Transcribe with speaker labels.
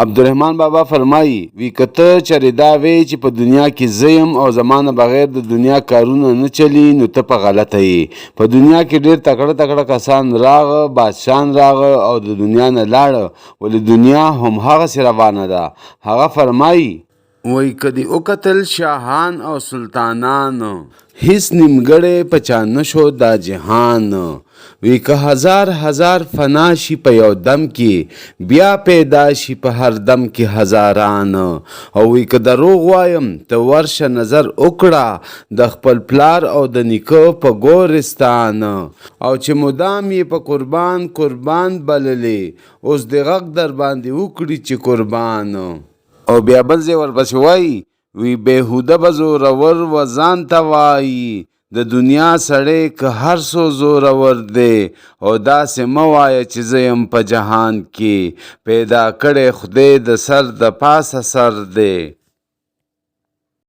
Speaker 1: عبدالرحمن بابا فرمایي وی کته چرې دا وی چې په دنیا کې زیم او زمانه بغیر د دنیا کارونه نه چلی نو ته په غلطه یې. په دنیا کې ډېر تکړه تکړه کسان راغه، بادشاهان راغه او د دنیا نه لاړه، ولې دنیا هم هغسې روانه ده. هغه فرمایي وی کدی او قتل شاهان او سلطانان هیڅ نیمګړی په چا نشو دا جهان. وی که هزار فنا شي په یو دم کې بیا پیدا شي په هر دم کې هزاران. او وی که دروغ وایم ته ورشه نظر وکړه د خپل پلار او د نیکه په ګورستان. او چې مدام یې په قربان بللې اوس د غږ در باندې وکړي چې قربان. او بیا بل ځای ورپسې وایي وی بېهوده به زورور و ځان ته وایي د دنیا سړی که هر څو زورور دی. او داسې مه وایه چې زه یم په جهان کې پیدا کړی خدای د سر د پاسه سر دی.